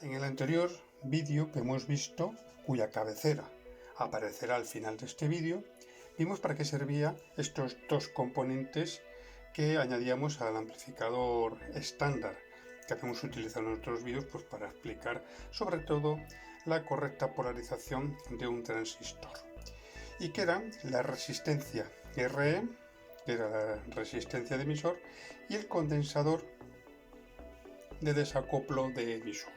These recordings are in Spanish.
En el anterior vídeo que hemos visto, cuya cabecera aparecerá al final de este vídeo, vimos para qué servían estos dos componentes que añadíamos al amplificador estándar que habíamos utilizado en otros vídeos para explicar sobre todo la correcta polarización de un transistor, y que eran la resistencia RE, que era la resistencia de emisor, y el condensador de desacoplo de emisor,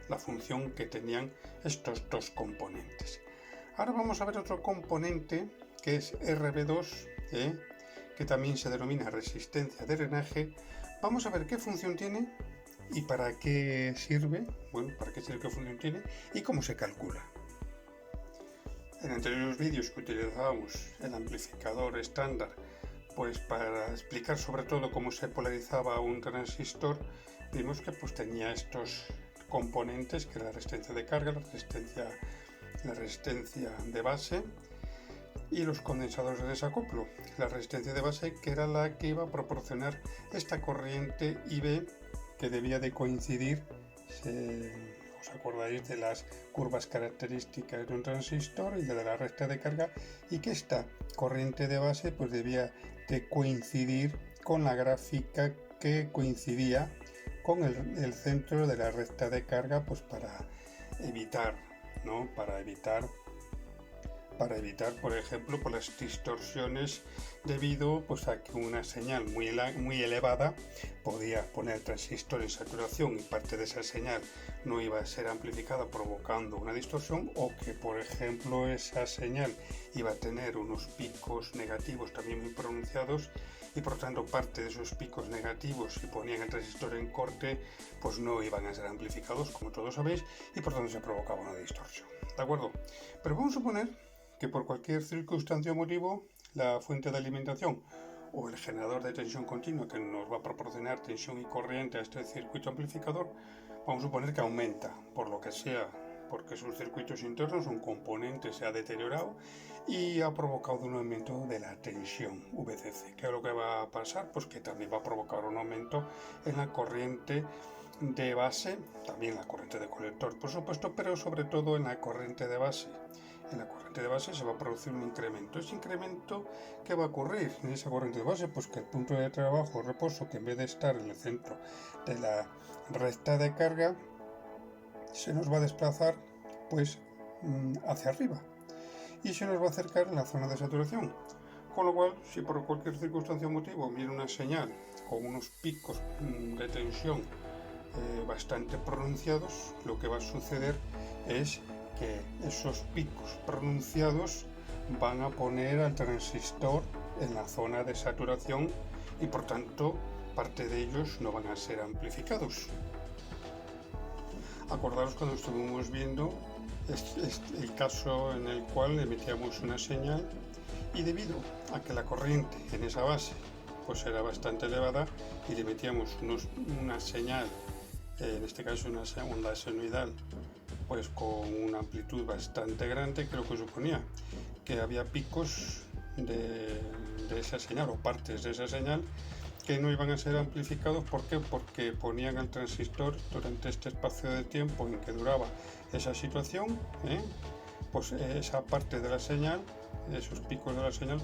la función que tenían estos dos componentes. Ahora vamos a ver otro componente que es RB2, que también se denomina resistencia de drenaje. Vamos a ver qué función tiene y para qué sirve, qué función tiene y cómo se calcula. En anteriores vídeos que utilizábamos el amplificador estándar para explicar sobre todo cómo se polarizaba un transistor, vimos que tenía estos componentes, que era la resistencia de carga, la resistencia de base y los condensadores de desacoplo. La resistencia de base, que era la que iba a proporcionar esta corriente IB, que debía de coincidir, os acordáis de las curvas características de un transistor y de la recta de carga, y que esta corriente de base debía de coincidir con la gráfica que coincidía con el centro de la recta de carga, para evitar, por ejemplo, las distorsiones debido a que una señal muy elevada podía poner el transistor en saturación y parte de esa señal no iba a ser amplificada, provocando una distorsión, o que, por ejemplo, esa señal iba a tener unos picos negativos también muy pronunciados y por tanto parte de esos picos negativos, si ponían el transistor en corte, no iban a ser amplificados, como todos sabéis, y por tanto se provocaba una distorsión. ¿De acuerdo? Pero vamos a suponer que por cualquier circunstancia o motivo la fuente de alimentación o el generador de tensión continua, que nos va a proporcionar tensión y corriente a este circuito amplificador, vamos a suponer que aumenta, por lo que sea, porque sus circuitos internos, un componente se ha deteriorado y ha provocado un aumento de la tensión VCC. ¿Qué es lo que va a pasar? Que también va a provocar un aumento en la corriente de base, también la corriente de colector, por supuesto, pero sobre todo en la corriente de base. En la corriente de base se va a producir un incremento. Ese incremento, ¿qué va a ocurrir en esa corriente de base? Que el punto de trabajo o reposo, que en vez de estar en el centro de la recta de carga, se nos va a desplazar hacia arriba y se nos va a acercar en la zona de saturación. Con lo cual, si por cualquier circunstancia o motivo viene una señal con unos picos de tensión bastante pronunciados, lo que va a suceder es que esos picos pronunciados van a poner al transistor en la zona de saturación y por tanto parte de ellos no van a ser amplificados. Acordaros cuando estuvimos viendo el caso en el cual emitíamos una señal y debido a que la corriente en esa base era bastante elevada y le metíamos una señal, en este caso una onda senoidal, con una amplitud bastante grande, que lo que suponía que había picos de esa señal o partes de esa señal que no iban a ser amplificados. ¿Por qué? Porque ponían al transistor durante este espacio de tiempo en que duraba esa situación, esa parte de la señal, esos picos de la señal,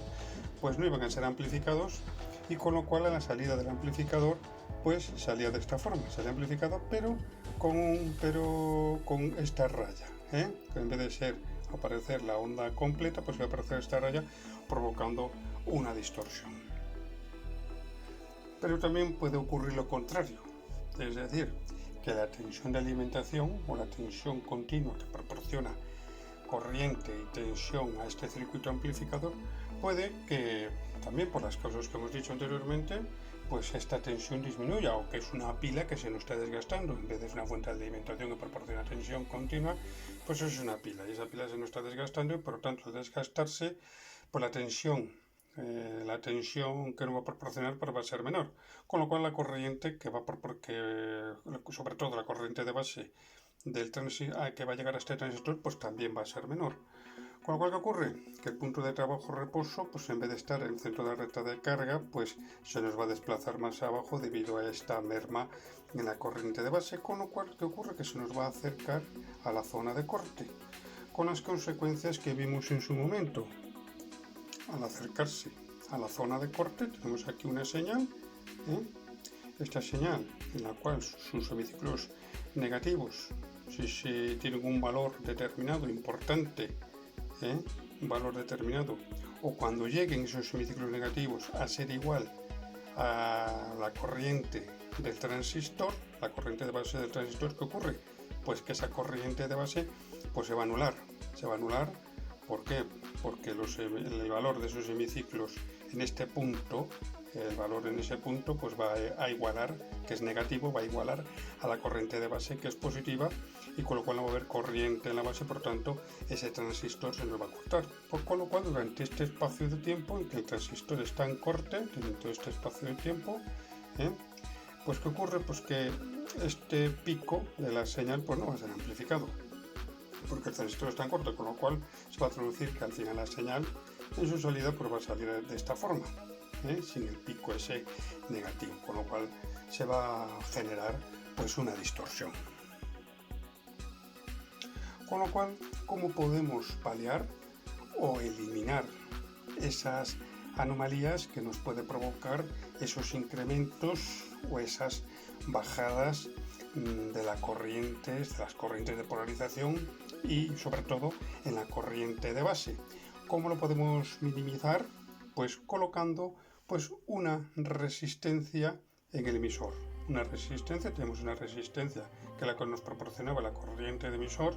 no iban a ser amplificados, y con lo cual a la salida del amplificador salía de esta forma, salía amplificado, pero con esta raya, que en vez de aparecer la onda completa, va a aparecer esta raya provocando una distorsión. Pero también puede ocurrir lo contrario, es decir, que la tensión de alimentación o la tensión continua que proporciona corriente y tensión a este circuito amplificador puede que también, por las causas que hemos dicho anteriormente, esta tensión disminuya, o que es una pila que se nos está desgastando. En vez de una fuente de alimentación que proporciona tensión continua, eso es una pila, y esa pila se nos está desgastando, y por lo tanto al desgastarse, la tensión que nos va a proporcionar va a ser menor, con lo cual la corriente sobre todo la corriente de base que va a llegar a este transistor también va a ser menor, Con lo cual, ¿qué ocurre? Que el punto de trabajo-reposo, pues en vez de estar en el centro de la recta de carga, pues se nos va a desplazar más abajo debido a esta merma en la corriente de base, con lo cual, ¿qué ocurre? Que se nos va a acercar a la zona de corte, con las consecuencias que vimos en su momento. Al acercarse a la zona de corte, tenemos aquí una señal, esta señal en la cual sus semiciclos negativos, si tienen un valor determinado importante, un valor determinado, o cuando lleguen esos semiciclos negativos a ser igual a la corriente del transistor, la corriente de base del transistor, ¿qué ocurre? Pues que esa corriente de base pues se va a anular. Se va a anular, ¿por qué? Porque el valor de esos semiciclos en este punto, el valor en ese punto pues va a igualar, que es negativo, va a igualar a la corriente de base que es positiva, y con lo cual no va a haber corriente en la base, por tanto ese transistor se nos va a cortar. Con lo cual, durante este espacio de tiempo en que el transistor está en corte, dentro de este espacio de tiempo, pues ¿qué ocurre? Pues que este pico de la señal pues no va a ser amplificado, porque el transistor está en corte, con lo cual se va a traducir que al final la señal en su salida pues va a salir de esta forma, sin el pico ese negativo, con lo cual se va a generar pues una distorsión. Con lo cual, ¿cómo podemos paliar o eliminar esas anomalías que nos puede provocar esos incrementos o esas bajadas de las corrientes de polarización y sobre todo en la corriente de base? ¿Cómo lo podemos minimizar? Pues colocando pues una resistencia en el emisor. Tenemos una resistencia que la que nos proporcionaba la corriente de emisor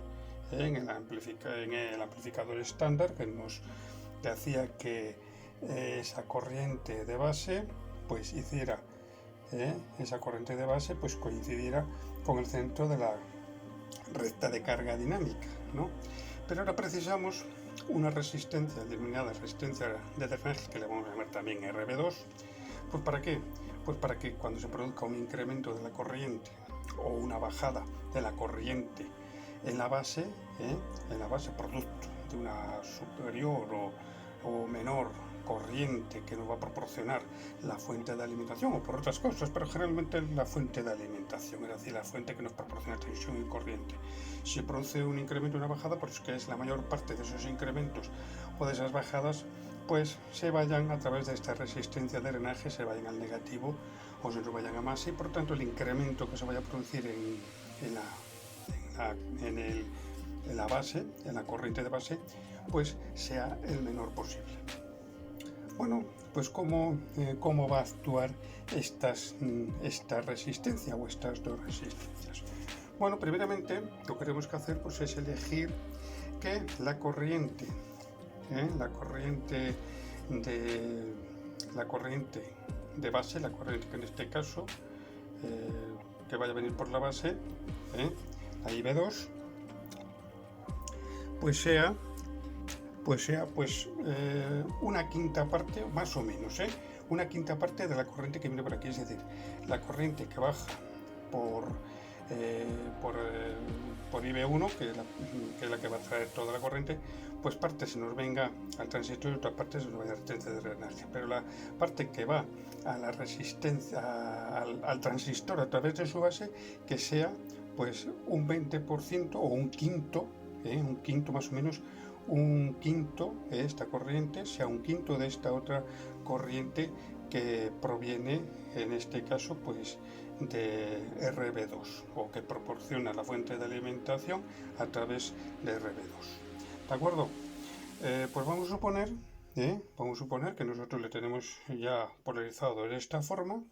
en el amplificador estándar, que hacía que esa corriente de base pues coincidiera con el centro de la recta de carga dinámica, ¿no? Pero ahora precisamos una resistencia denominada resistencia de drenaje, que le vamos a llamar también RB2. ¿Pues para qué? Pues para que cuando se produzca un incremento de la corriente o una bajada de la corriente en la base producto de una superior o menor corriente que nos va a proporcionar la fuente de alimentación, o por otras cosas, pero generalmente la fuente de alimentación, es decir, la fuente que nos proporciona tensión y corriente. Si produce un incremento o una bajada, pues que es la mayor parte de esos incrementos o de esas bajadas, pues se vayan a través de esta resistencia de drenaje, se vayan al negativo o se nos vayan a más, y por tanto el incremento que se vaya a producir en la base, en la corriente de base, pues sea el menor posible. Bueno, pues ¿cómo va a actuar esta resistencia o estas dos resistencias? Bueno, primeramente lo que tenemos que hacer pues es elegir que la corriente de base, la corriente que en este caso que vaya a venir por la base, la IB2, pues sea una quinta parte, más o menos, una quinta parte de la corriente que viene por aquí. Es decir, la corriente que baja por IB1, que es la que va a traer toda la corriente, pues parte se nos venga al transistor y otra parte se nos vaya a la resistencia de drenaje. Pero la parte que va a la resistencia al transistor a través de su base, que sea pues un 20% o un quinto más o menos, un quinto de esta corriente sea un quinto de esta otra corriente que proviene, en este caso, pues de RB2, o que proporciona la fuente de alimentación a través de RB2. ¿De acuerdo? Pues vamos a suponer que nosotros le tenemos ya polarizado de esta forma,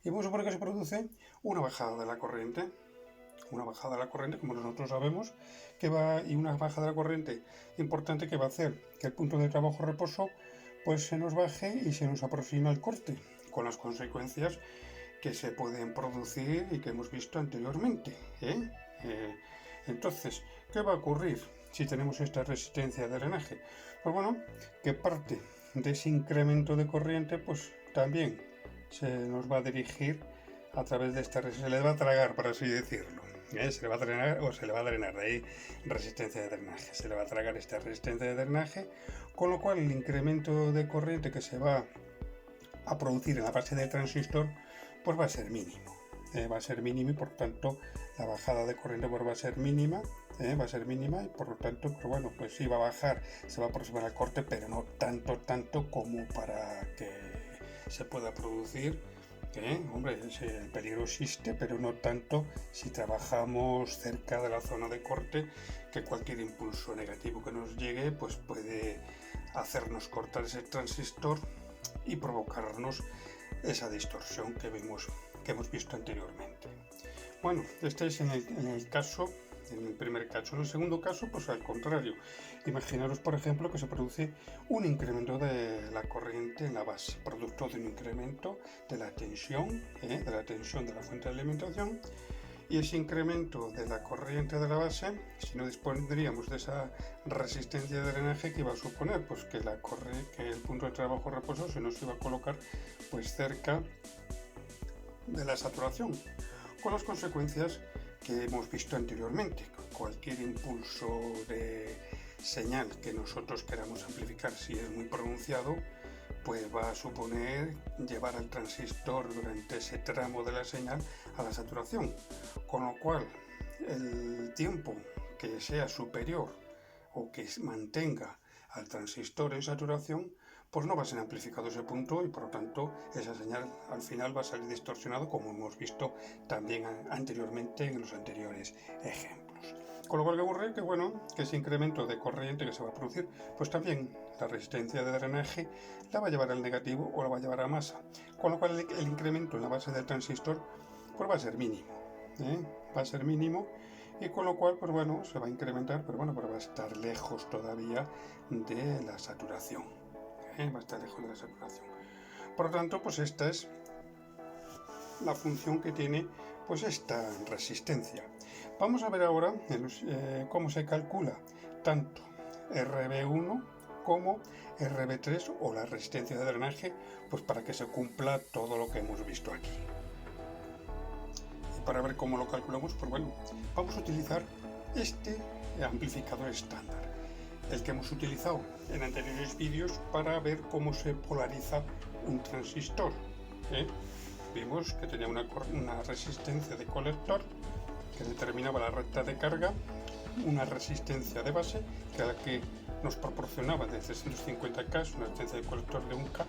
y vamos a suponer que se produce una bajada de la corriente. Una bajada de la corriente, como nosotros sabemos, y una bajada de la corriente importante que va a hacer que el punto de trabajo-reposo pues se nos baje y se nos aproxime al corte, con las consecuencias que se pueden producir y que hemos visto anteriormente. Entonces, ¿qué va a ocurrir si tenemos esta resistencia de drenaje? Pues bueno, que parte de ese incremento de corriente pues también se nos va a dirigir a través de esta resistencia, se le va a tragar, por así decirlo. Se le va a drenar o se le va a drenar, de ahí resistencia de drenaje, se le va a tragar esta resistencia de drenaje, con lo cual el incremento de corriente que se va a producir en la base del transistor pues va a ser mínimo. Va a ser mínimo y por tanto la bajada de corriente pues va a ser mínima, va a ser mínima y por lo tanto pues bueno, pues sí va a bajar, se va a aproximar al corte, pero no tanto como para que se pueda producir. Hombre, el peligro existe, pero no tanto si trabajamos cerca de la zona de corte, que cualquier impulso negativo que nos llegue pues puede hacernos cortar ese transistor y provocarnos esa distorsión que hemos visto anteriormente. Bueno, este es en el primer caso. En el segundo caso, pues al contrario. Imaginaros, por ejemplo, que se produce un incremento de la corriente en la base, producto de un incremento de la tensión de la fuente de alimentación. Y ese incremento de la corriente de la base, si no dispondríamos de esa resistencia de drenaje, que iba a suponer pues que el punto de trabajo reposo se nos iba a colocar pues cerca de la saturación, con las consecuencias que hemos visto anteriormente. Cualquier impulso de señal que nosotros queramos amplificar, si es muy pronunciado, pues va a suponer llevar al transistor durante ese tramo de la señal a la saturación, con lo cual el tiempo que sea superior o que mantenga al transistor en saturación pues no va a ser amplificado ese punto y por lo tanto esa señal al final va a salir distorsionado, como hemos visto también anteriormente en los anteriores ejemplos. Con lo cual, ¿qué ocurre? Que ese incremento de corriente que se va a producir, pues también la resistencia de drenaje la va a llevar al negativo o la va a llevar a masa. Con lo cual el incremento en la base del transistor pues va a ser mínimo. Va a ser mínimo y con lo cual pues bueno, se va a incrementar, pero va a estar lejos todavía de la saturación. Va a estar lejos de la saturación. Por lo tanto, pues esta es la función que tiene pues esta resistencia. Vamos a ver ahora cómo se calcula tanto RB1 como RB3 o la resistencia de drenaje, pues para que se cumpla todo lo que hemos visto aquí. Y para ver cómo lo calculamos, pues bueno, vamos a utilizar este amplificador estándar, el que hemos utilizado en anteriores vídeos para ver cómo se polariza un transistor. Vimos que tenía una resistencia de colector que determinaba la recta de carga, una resistencia de base que era la que nos proporcionaba de 350K, una resistencia de colector de 1K,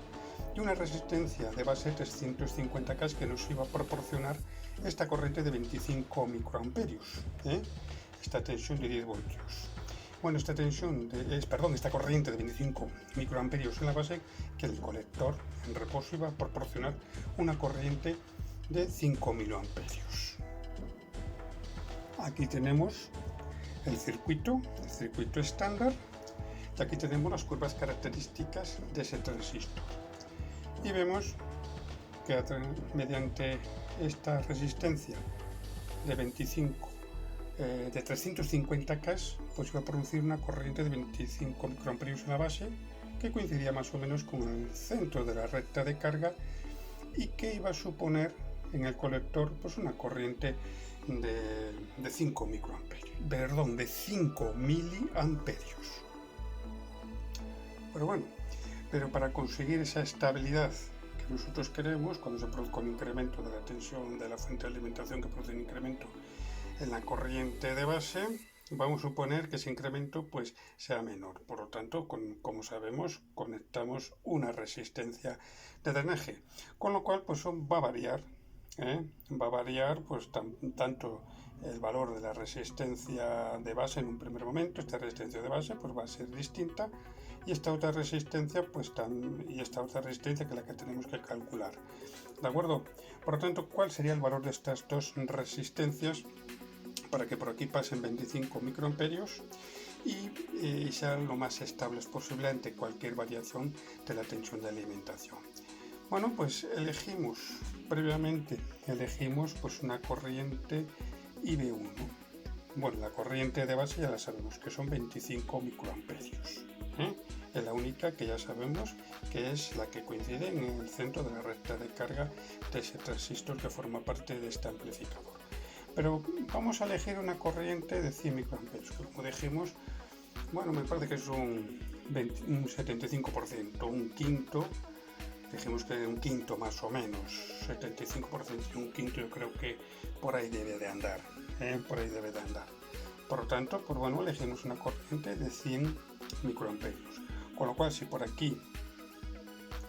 y una resistencia de base 350K que nos iba a proporcionar esta corriente de 25 microamperios, esta tensión de 10 voltios. Bueno, esta corriente de 25 microamperios en la base, que el colector en reposo iba a proporcionar una corriente de 5 miliamperios. Aquí tenemos el circuito estándar, y aquí tenemos las curvas características de ese transistor. Y vemos que mediante esta resistencia de 350K, pues iba a producir una corriente de 25 microamperios en la base, que coincidía más o menos con el centro de la recta de carga y que iba a suponer en el colector pues una corriente de 5 miliamperios. Pero para conseguir esa estabilidad que nosotros queremos, cuando se produzca un incremento de la tensión de la fuente de alimentación que produce un incremento en la corriente de base, vamos a suponer que ese incremento pues sea menor. Por lo tanto, como sabemos, conectamos una resistencia de drenaje, con lo cual pues va a variar. Va a variar pues tanto el valor de la resistencia de base en un primer momento. Esta resistencia de base pues va a ser distinta, y esta otra resistencia que es la que tenemos que calcular, ¿de acuerdo? Por lo tanto, ¿cuál sería el valor de estas dos resistencias para que por aquí pasen 25 microamperios y sean lo más estables posible ante cualquier variación de la tensión de alimentación? Bueno, pues previamente elegimos pues una corriente IB1. Bueno, la corriente de base ya la sabemos que son 25 microamperios. Es la única que ya sabemos que es la que coincide en el centro de la recta de carga de ese transistor que forma parte de este amplificador. pero vamos a elegir una corriente de 100 microamperios, que como dijimos, bueno, me parece que es un 75%, un quinto, dijimos que un quinto más o menos, 75% y un quinto, yo creo que por ahí debe de andar, por ahí debe de andar. Por lo tanto, pues bueno, elegimos una corriente de 100 microamperios, con lo cual si por aquí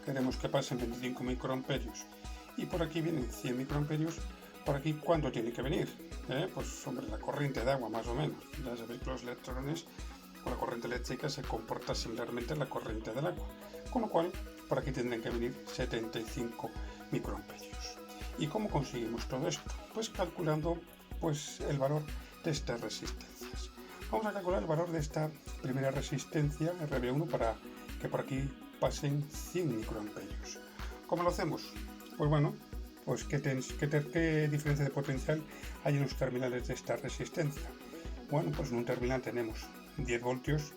queremos que pasen 25 microamperios y por aquí vienen 100 microamperios, por aquí ¿cuánto tiene que venir? Pues sobre la corriente de agua más o menos. Ya sabéis que los electrones o la corriente eléctrica se comporta similarmente a la corriente del agua, con lo cual por aquí tendrán que venir 75 microamperios. ¿Y cómo conseguimos todo esto? Pues calculando pues el valor de estas resistencias. Vamos a calcular el valor de esta primera resistencia RB1 para que por aquí pasen 100 microamperios. ¿Cómo lo hacemos? Pues bueno, pues ¿qué diferencia de potencial hay en los terminales de esta resistencia? Bueno, pues en un terminal tenemos 10 voltios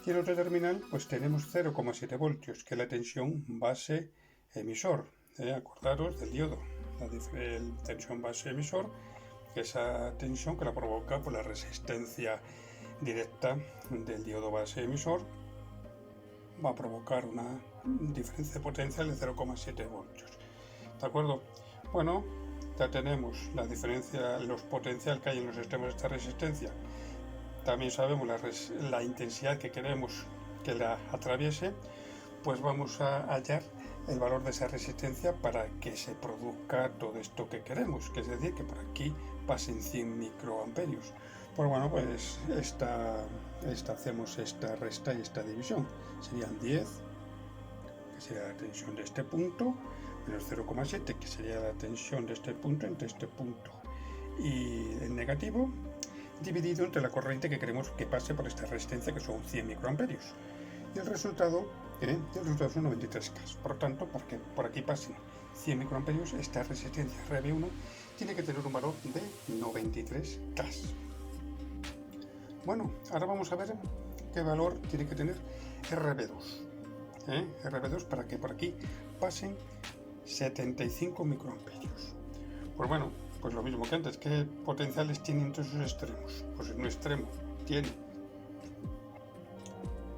y en otro terminal pues tenemos 0,7 voltios, que es la tensión base emisor. Acordaros del diodo, la tensión base emisor, que esa tensión que la provoca por la resistencia directa del diodo base emisor va a provocar una diferencia de potencial de 0,7 voltios. ¿De acuerdo? Bueno, ya tenemos la diferencia, los potenciales que hay en los extremos de esta resistencia. También sabemos la intensidad que queremos que la atraviese, pues vamos a hallar el valor de esa resistencia para que se produzca todo esto que queremos, que es decir, que por aquí pasen 100 microamperios. Pues bueno, pues hacemos esta resta y esta división. Serían 10, que sería la tensión de este punto, menos 0,7, que sería la tensión de este punto entre este punto y el negativo, dividido entre la corriente que queremos que pase por esta resistencia, que son 100 microamperios. Y el resultado son 93K. Por lo tanto, para que por aquí pasen 100 microamperios, esta resistencia RB1 tiene que tener un valor de 93K. Bueno, ahora vamos a ver qué valor tiene que tener RB2. RB2 para que por aquí pasen 75 microamperios. Pues bueno, pues lo mismo que antes, ¿qué potenciales tienen entre sus extremos? Pues en un extremo tiene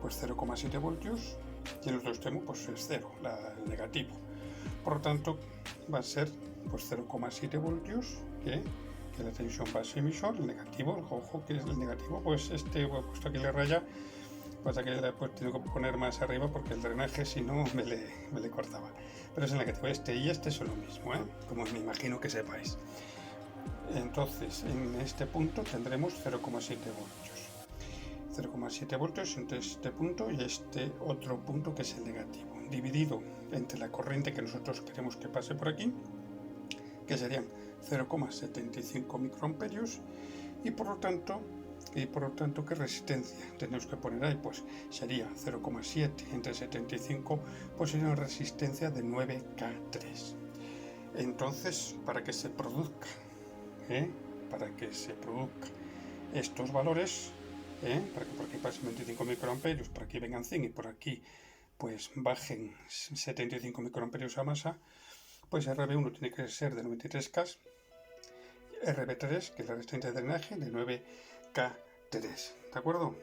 pues 0,7 voltios y en el otro extremo pues es 0, el negativo. Por lo tanto va a ser pues 0,7 voltios, que es la tensión base emisor, el negativo, ojo que es el negativo, pues puesto aquí la raya, pues aquí pues tengo que poner más arriba porque el drenaje si no me le cortaba. Pero es el negativo, este y este son lo mismo, como me imagino que sepáis. Entonces en este punto tendremos 0,7 voltios. 0,7 voltios entre este punto y este otro punto que es el negativo, dividido entre la corriente que nosotros queremos que pase por aquí, que serían 0,75 microamperios, y por lo tanto, ¿qué resistencia tenemos que poner ahí? Pues sería 0,7 entre 75, pues sería una resistencia de 9K3. Entonces, para que se produzca estos valores, para que por aquí pasen 25 microamperios, por aquí vengan 100 y por aquí pues bajen 75 microamperios a masa, pues RB1 tiene que ser de 93K, RB3, que es la resistencia de drenaje, de 9K3, ¿de acuerdo?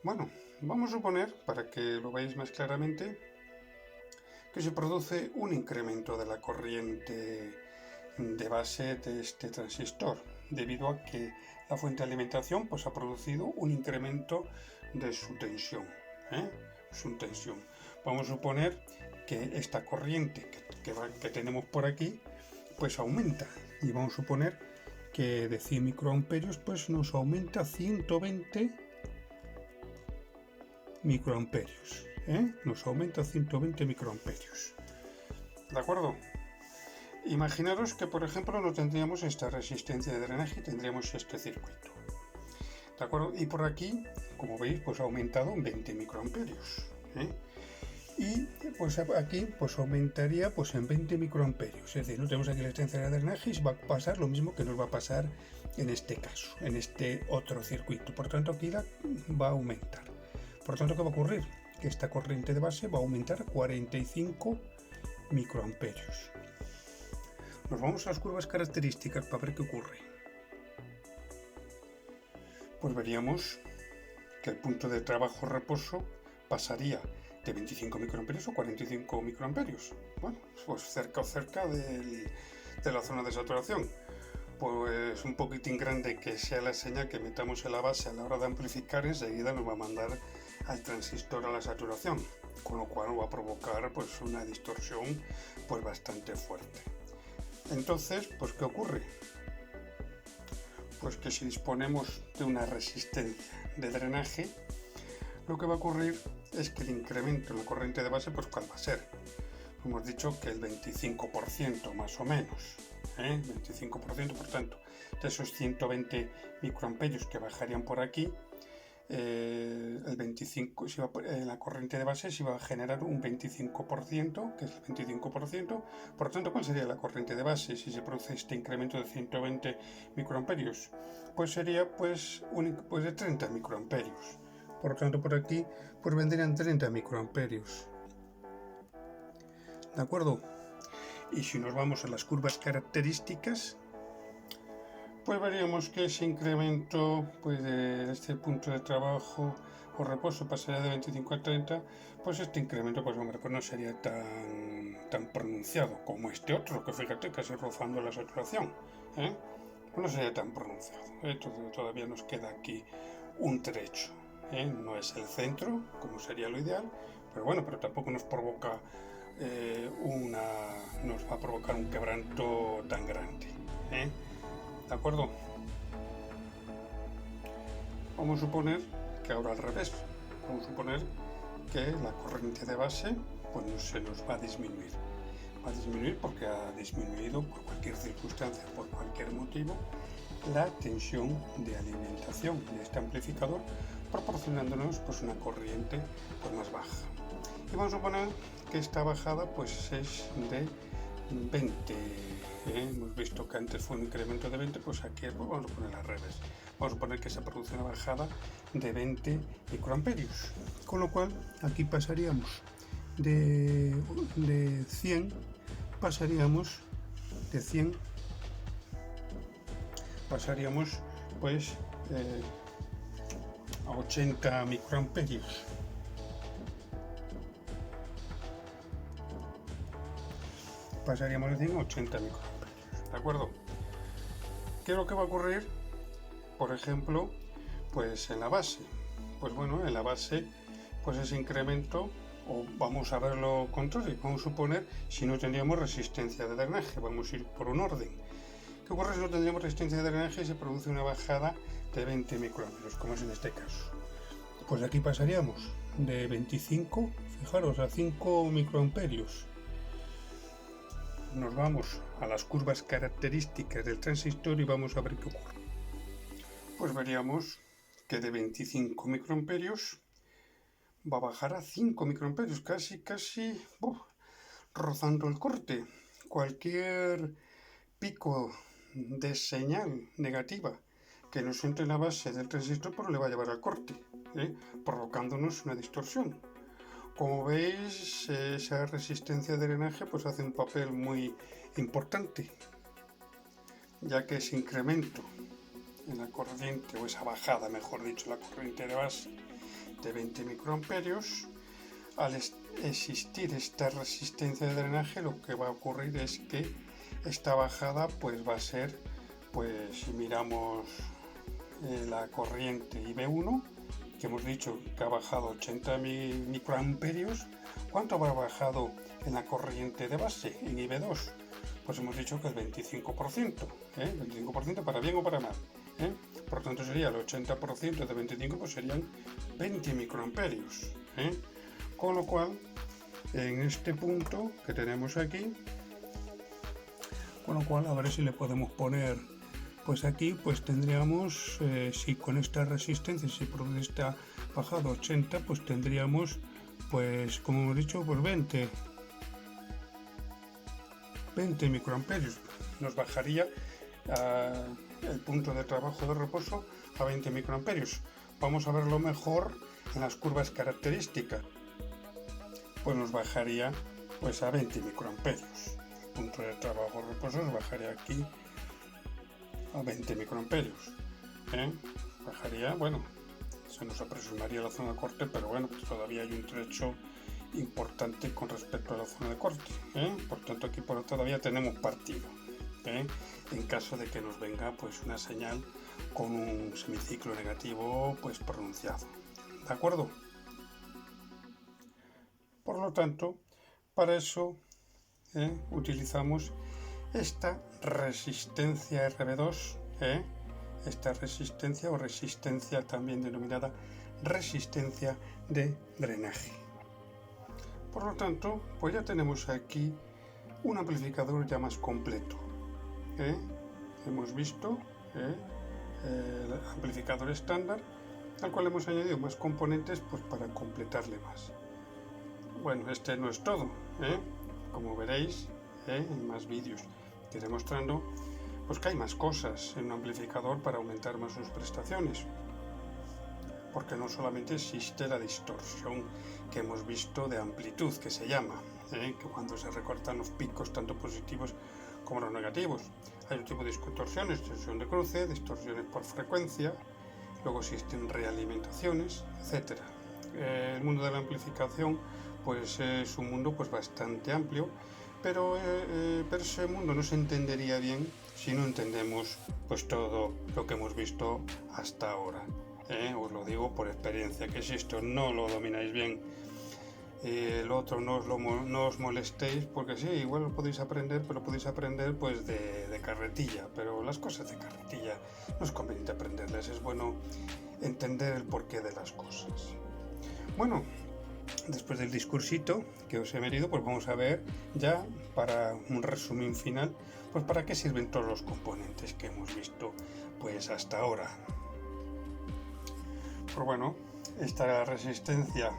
Bueno, vamos a suponer, para que lo veáis más claramente, que se produce un incremento de la corriente de base de este transistor, debido a que la fuente de alimentación pues ha producido un incremento de su tensión. Vamos a suponer que esta corriente que tenemos por aquí pues aumenta, y vamos a suponer que de 100 microamperios pues nos aumenta a 120 microamperios. Nos aumenta a 120 microamperios. ¿De acuerdo? Imaginaros que, por ejemplo, no tendríamos esta resistencia de drenaje y tendríamos este circuito. ¿De acuerdo? Y por aquí, como veis, pues ha aumentado en 20 microamperios. Y pues aquí pues aumentaría pues en 20 microamperios. Es decir, no tenemos aquí la resistencia de drenaje y va a pasar lo mismo que nos va a pasar en este caso, en este otro circuito. Por tanto, aquí va a aumentar. Por tanto, ¿qué va a ocurrir? Que esta corriente de base va a aumentar a 45 microamperios. Nos vamos a las curvas características para ver qué ocurre. pues veríamos que el punto de trabajo reposo pasaría de 25 microamperios a 45 microamperios. Bueno, pues cerca de la zona de saturación. Pues un poquitín grande que sea la señal que metamos en la base a la hora de amplificar, enseguida nos va a mandar al transistor a la saturación, con lo cual va a provocar pues una distorsión pues bastante fuerte. Entonces, pues ¿qué ocurre? Pues que si disponemos de una resistencia de drenaje, lo que va a ocurrir es que el incremento en la corriente de base, pues ¿cuál va a ser? Hemos dicho que el 25% más o menos, 25%, por tanto, de esos 120 microamperios que bajarían por aquí, el 25, la corriente de base se va a generar un 25%, que es el 25%. Por tanto, ¿cuál sería la corriente de base si se produce este incremento de 120 microamperios? Pues sería pues de 30 microamperios. Por tanto, por aquí pues vendrían 30 microamperios. ¿De acuerdo? Y si nos vamos a las curvas características, pues veríamos que ese incremento pues de este punto de trabajo o reposo pasaría de 25 a 30, pues este incremento pues hombre, pues no sería tan pronunciado como este otro, que fíjate casi rozando la saturación, no sería tan pronunciado, todavía nos queda aquí un trecho, no es el centro como sería lo ideal, pero bueno, pero tampoco nos provoca nos va a provocar un quebranto tan grande, ¿de acuerdo? Vamos a suponer que ahora al revés, vamos a suponer que la corriente de base pues no se nos va a disminuir. Va a disminuir porque ha disminuido por cualquier circunstancia, por cualquier motivo, la tensión de alimentación de este amplificador, proporcionándonos pues una corriente pues más baja. Y vamos a suponer que esta bajada pues es de 20. Hemos visto que antes fue un incremento de 20, pues aquí pues vamos a poner al revés. Vamos a suponer que se produce una bajada de 20 microamperios, con lo cual aquí pasaríamos de 100, pasaríamos pues a 80 microamperios. Pasaríamos de 100 a 80 microamperios, ¿de acuerdo? ¿Qué es lo que va a ocurrir? Por ejemplo, pues en la base. Pues bueno, en la base, pues ese incremento, o vamos a ver lo contrario, vamos a suponer si no tendríamos resistencia de drenaje, vamos a ir por un orden. ¿Qué ocurre si no tendríamos resistencia de drenaje y se produce una bajada de 20 microamperios, como es en este caso? Pues aquí pasaríamos de 25, fijaros, a 5 microamperios. Nos vamos a las curvas características del transistor y vamos a ver qué ocurre. Pues veríamos que de 25 microamperios va a bajar a 5 microamperios, casi rozando el corte. Cualquier pico de señal negativa que nos entre en la base del transistor pues le va a llevar al corte, provocándonos una distorsión. Como veis, esa resistencia de drenaje pues hace un papel muy importante, ya que ese incremento en la corriente, o esa bajada, mejor dicho, la corriente de base de 20 microamperios, al existir esta resistencia de drenaje, lo que va a ocurrir es que esta bajada pues va a ser, pues si miramos la corriente IB1, que hemos dicho que ha bajado 80 microamperios, ¿cuánto habrá bajado en la corriente de base, en IB2? Pues hemos dicho que el 25%, 25% para bien o para mal. Por tanto sería el 80% de 25, pues serían 20 microamperios. Con lo cual, en este punto que tenemos aquí, con lo cual a ver si le podemos poner, pues aquí pues tendríamos, si con esta resistencia, si produce esta bajada 80, pues tendríamos, pues como hemos dicho, pues 20 microamperios. Nos bajaría el punto de trabajo de reposo a 20 microamperios. Vamos a verlo mejor en las curvas características. Pues nos bajaría pues a 20 microamperios. El punto de trabajo de reposo nos bajaría aquí a 20 microamperios. bajaría, bueno, se nos aproximaría a la zona de corte, pero bueno, pues todavía hay un trecho importante con respecto a la zona de corte, por tanto aquí todavía tenemos partido, en caso de que nos venga pues una señal con un semiciclo negativo pues pronunciado, ¿de acuerdo? Por lo tanto, para eso utilizamos esta resistencia RB2, esta resistencia o resistencia también denominada resistencia de drenaje. Por lo tanto, pues ya tenemos aquí un amplificador ya más completo. Hemos visto el amplificador estándar, al cual hemos añadido más componentes pues para completarle más. Bueno, este no es todo, como veréis en más vídeos que iré mostrando, pues que hay más cosas en un amplificador para aumentar más sus prestaciones, porque no solamente existe la distorsión que hemos visto de amplitud, que se llama, que cuando se recortan los picos tanto positivos como los negativos. Hay un tipo de distorsiones, distorsión de cruce, distorsiones por frecuencia, luego existen realimentaciones, etc. El mundo de la amplificación pues es un mundo pues bastante amplio, pero ese mundo no se entendería bien si no entendemos pues todo lo que hemos visto hasta ahora. Os lo digo por experiencia, que si esto no lo domináis bien, el otro no os molestéis, porque sí, igual lo podéis aprender, pero lo podéis aprender pues de carretilla, pero las cosas de carretilla no es conveniente aprenderlas, es bueno entender el porqué de las cosas. Bueno, después del discursito que os he metido, pues vamos a ver ya para un resumen final, pues para qué sirven todos los componentes que hemos visto pues hasta ahora. Pues bueno, esta era la resistencia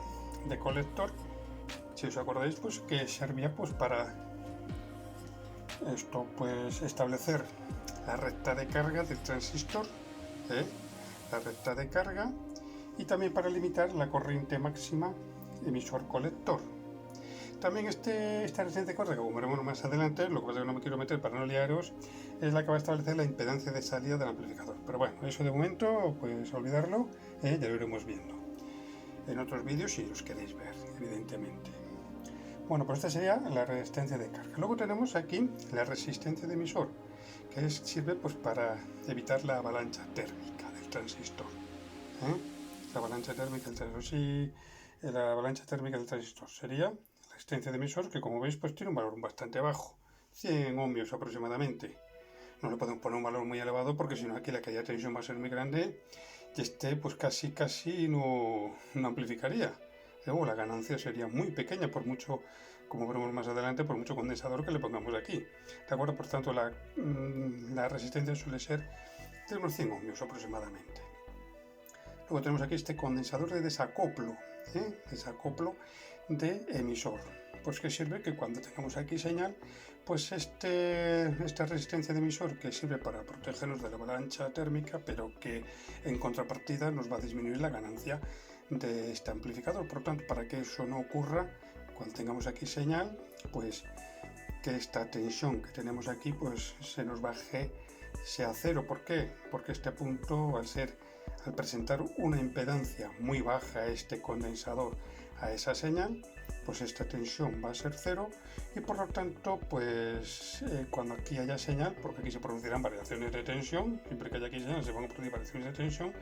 de colector, si os acordáis, pues que servía pues para esto, pues establecer la recta de carga del transistor, la recta de carga, y también para limitar la corriente máxima emisor-colector. También esta resistencia de carga, como veremos más adelante, lo que pasa es que no me quiero meter para no liaros, es la que va a establecer la impedancia de salida del amplificador. Pero bueno, eso de momento, pues olvidarlo, ya lo iremos viendo en otros vídeos si los queréis ver, evidentemente. Bueno, pues esta sería la resistencia de carga. Luego tenemos aquí la resistencia de emisor, que sirve pues para evitar la avalancha térmica del transistor. La avalancha térmica del transistor, sí, la avalancha térmica del transistor sería la resistencia de emisor, que como veis pues tiene un valor bastante bajo, 100 ohmios aproximadamente. No le podemos poner un valor muy elevado porque si no aquí la caída de tensión va a ser muy grande y pues casi no amplificaría. Luego la ganancia sería muy pequeña, por mucho, como veremos más adelante, por mucho condensador que le pongamos aquí. ¿De acuerdo? Por tanto, la resistencia suele ser de unos 100 ohmios aproximadamente. Luego tenemos aquí este condensador de desacoplo, desacoplo de emisor. Pues que sirve que cuando tengamos aquí señal, pues esta resistencia de emisor que sirve para protegernos de la avalancha térmica, pero que en contrapartida nos va a disminuir la ganancia de este amplificador. Por tanto, para que eso no ocurra, cuando tengamos aquí señal, pues que esta tensión que tenemos aquí pues se nos baje, sea cero. ¿Por qué? Porque este punto, al presentar una impedancia muy baja este condensador a esa señal, pues esta tensión va a ser cero y por lo tanto pues cuando aquí haya señal, porque aquí se producirán variaciones de tensión, siempre que haya aquí señal se van a producir variaciones de tensión,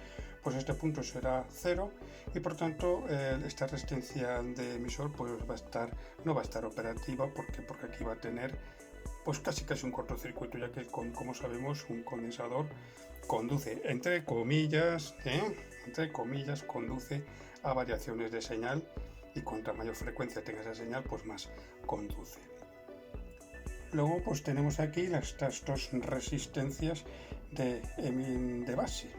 pues este punto será cero y por tanto esta resistencia de emisor pues no va a estar operativa porque aquí va a tener pues casi un cortocircuito, ya que como sabemos un condensador conduce entre comillas conduce a variaciones de señal y cuanta mayor frecuencia tenga esa señal pues más conduce. Luego pues tenemos aquí estas dos resistencias de base,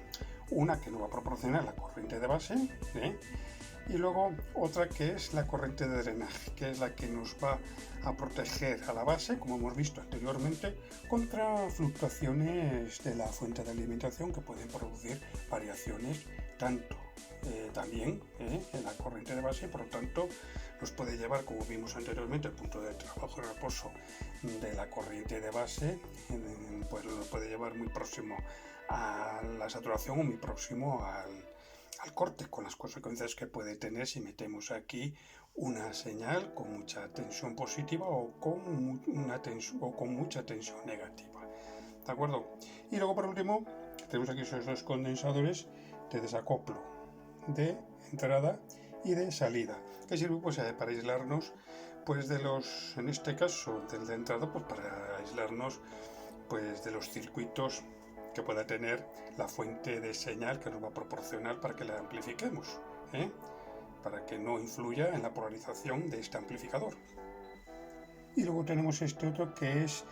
una que nos va a proporcionar la corriente de base y luego otra que es la corriente de drenaje, que es la que nos va a proteger a la base, como hemos visto anteriormente, contra fluctuaciones de la fuente de alimentación que pueden producir variaciones tanto también en la corriente de base y por lo tanto nos puede llevar, como vimos anteriormente, el punto de trabajo y reposo de la corriente de base pues nos puede llevar muy próximo a la saturación o muy próximo al corte, con las consecuencias que puede tener si metemos aquí una señal con mucha tensión positiva o con mucha tensión negativa. ¿De acuerdo? Y luego por último tenemos aquí esos dos condensadores de desacoplo de entrada y de salida, que sirve pues para aislarnos pues de los, en este caso del de entrada, pues para aislarnos pues de los circuitos que pueda tener la fuente de señal que nos va a proporcionar para que la amplifiquemos, para que no influya en la polarización de este amplificador. Y luego tenemos este otro que es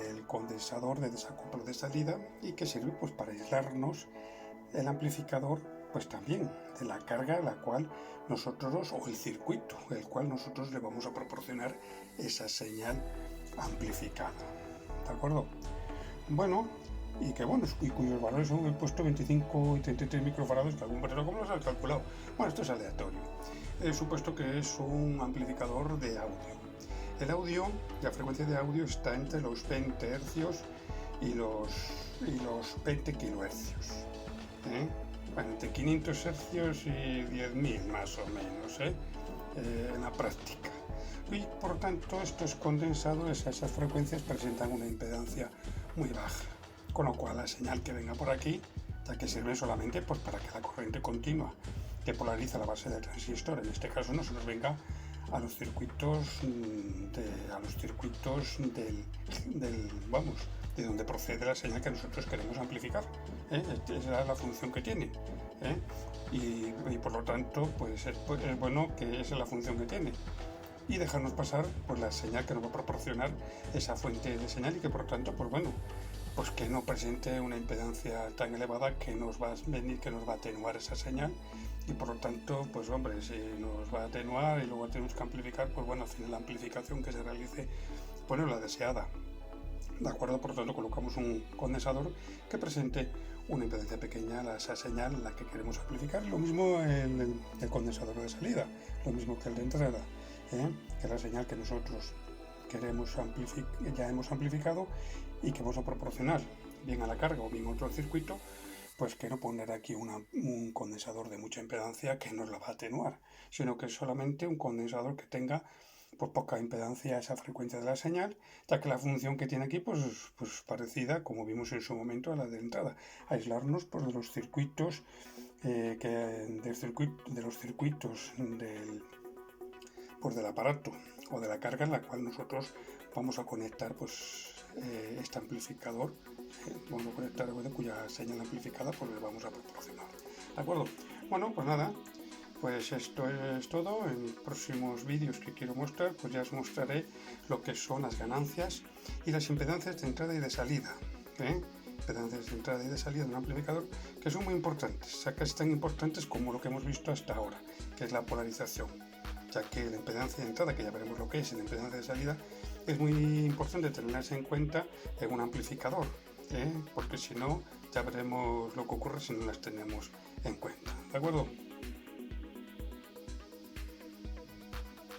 el condensador de desacoplo de salida y que sirve pues para aislarnos el amplificador pues también de la carga a la cual nosotros, o el circuito, el cual nosotros le vamos a proporcionar esa señal amplificada. ¿De acuerdo? Bueno, y cuyos valores son, he puesto 25 y 33 microfarados, que algún verano, ¿cómo los has calculado? Bueno, esto es aleatorio. He supuesto que es un amplificador de audio. El audio, la frecuencia de audio está entre los 20 Hz y los 20 kHz. Bueno, entre 500 Hz y 10.000 más o menos, en la práctica. Y por tanto estos condensadores a esas frecuencias presentan una impedancia muy baja, con lo cual la señal que venga por aquí, ya que sirve solamente pues, para que la corriente continua que polariza la base del transistor, en este caso no se nos venga a los circuitos de donde procede la señal que nosotros queremos amplificar. Esa es la función que tiene. Y por lo tanto pues es bueno que esa es la función que tiene y dejarnos pasar pues la señal que nos va a proporcionar esa fuente de señal y que por lo tanto pues que no presente una impedancia tan elevada que nos va a atenuar esa señal y por lo tanto pues hombre, si nos va a atenuar y luego tenemos que amplificar, pues bueno, al final la amplificación que se realice pues no es la deseada. De acuerdo, por lo tanto colocamos un condensador que presente una impedancia pequeña a esa señal en la que queremos amplificar. Lo mismo el condensador de salida, lo mismo que el de entrada, que la señal que nosotros ya hemos amplificado y que vamos a proporcionar bien a la carga o bien a otro circuito, pues que no poner aquí un condensador de mucha impedancia que nos la va a atenuar, sino que es solamente un condensador que tenga pues poca impedancia a esa frecuencia de la señal, ya que la función que tiene aquí pues parecida, como vimos en su momento, a la de entrada, aislarnos pues, de los circuitos del aparato o de la carga en la cual nosotros vamos a conectar pues este amplificador, vamos a conectar cuya señal amplificada pues le vamos a proporcionar. ¿De acuerdo? Bueno, pues nada, pues esto es todo. En los próximos vídeos que quiero mostrar pues ya os mostraré lo que son las ganancias y las impedancias de entrada y de salida, impedancias de entrada y de salida de un amplificador que son muy importantes, o sea, casi tan importantes como lo que hemos visto hasta ahora, que es la polarización, ya que la impedancia de entrada, que ya veremos lo que es, y la impedancia de salida es muy importante tenerlas en cuenta en un amplificador, porque si no ya veremos lo que ocurre si no las tenemos en cuenta. ¿De acuerdo?